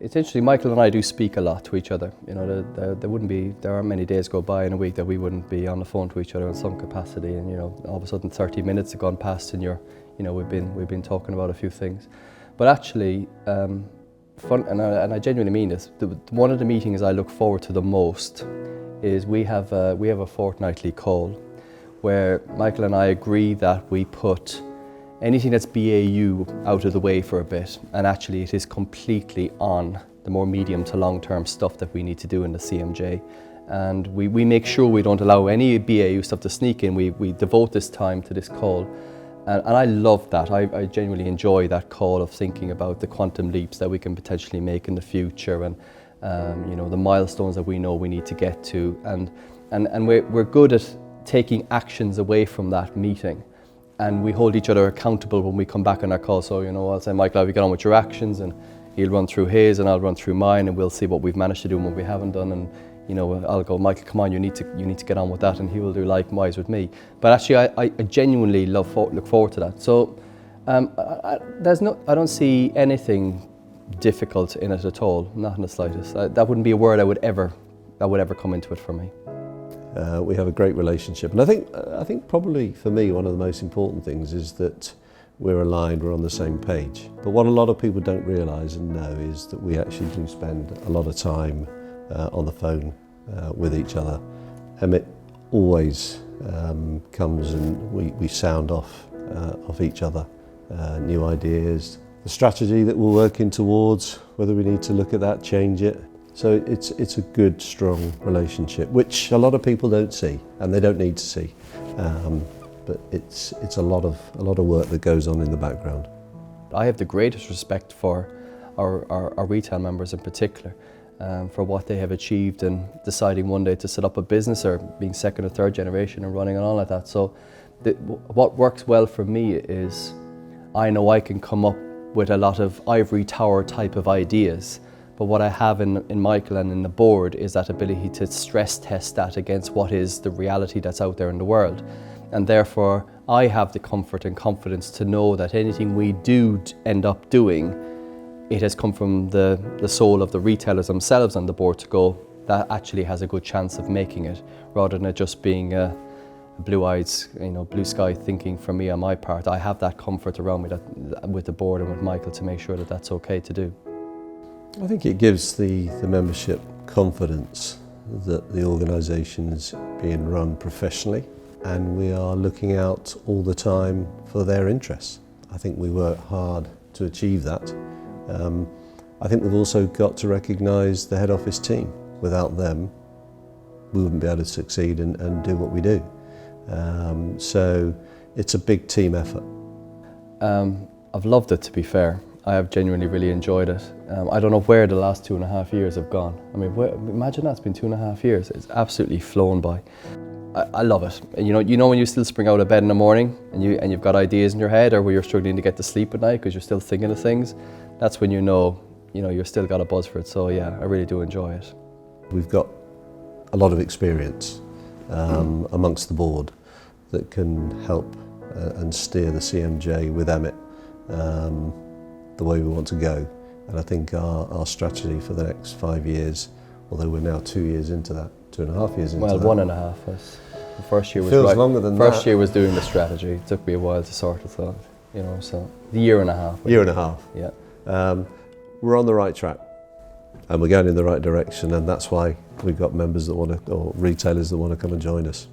It's interesting, Michael and I do speak a lot to each other. You know, there aren't many days go by in a week that we wouldn't be on the phone to each other in some capacity, and you know, all of a sudden 30 minutes have gone past and we've been talking about a few things. But actually, and I genuinely mean this, one of the meetings I look forward to the most is we have a fortnightly call where Michael and I agree that we put anything that's BAU out of the way for a bit, and actually it is completely on the more medium to long-term stuff that we need to do in the CMJ. And we make sure we don't allow any BAU stuff to sneak in. We devote this time to this call. And I love that. I genuinely enjoy that call of thinking about the quantum leaps that we can potentially make in the future, and the milestones that we know we need to get to. And we're good at taking actions away from that meeting. And we hold each other accountable when we come back on our call. So, I'll say, Michael, how have you get on with your actions? And he'll run through his and I'll run through mine, and we'll see what we've managed to do and what we haven't done. And, I'll go, Michael, come on, you need to get on with that. And he will do likewise with me. But actually, I genuinely look forward to that. So I don't see anything difficult in it at all, not in the slightest. That wouldn't be a word that would ever come into it for me. We have a great relationship, and I think probably for me one of the most important things is that we're aligned, we're on the same page. But what a lot of people don't realise and know is that we actually do spend a lot of time on the phone with each other. Emmet always comes and we sound off each other, new ideas, the strategy that we're working towards, whether we need to look at that, change it. So it's a good, strong relationship, which a lot of people don't see, and they don't need to see. But it's a lot of work that goes on in the background. I have the greatest respect for our retail members in particular, for what they have achieved and deciding one day to set up a business, or being second or third generation and running and all like that. So what works well for me is I know I can come up with a lot of ivory tower type of ideas. But what I have in Michael and in the board is that ability to stress test that against what is the reality that's out there in the world. And therefore, I have the comfort and confidence to know that anything we do end up doing, it has come from the soul of the retailers themselves on the board to go, that actually has a good chance of making it, rather than it just being a blue-eyed, blue sky thinking from me on my part. I have that comfort around me with the board and with Michael to make sure that that's okay to do. I think it gives the membership confidence that the organisation is being run professionally, and we are looking out all the time for their interests. I think we work hard to achieve that. I think we've also got to recognise the head office team. Without them, we wouldn't be able to succeed and do what we do. So it's a big team effort. I've loved it, to be fair. I have genuinely really enjoyed it. I don't know where the last 2.5 years have gone. I mean, imagine that's been 2.5 years. It's absolutely flown by. I love it. You know when you still spring out of bed in the morning and you've got ideas in your head, or where you're struggling to get to sleep at night because you're still thinking of things. That's when you've still got a buzz for it. So yeah, I really do enjoy it. We've got a lot of experience amongst the board that can help and steer the CMJ with Emmet the way we want to go. And I think our strategy for the next 5 years, although we're now 2 years into that, 2.5 years into that. Well, 1.5 was. The first year was feels longer than that. First year was doing the strategy. It took me a while to sort it out, so the year and a half. Year and a half. Yeah. We're on the right track, and we're going in the right direction, and that's why we've got members that want to, or retailers that want to come and join us.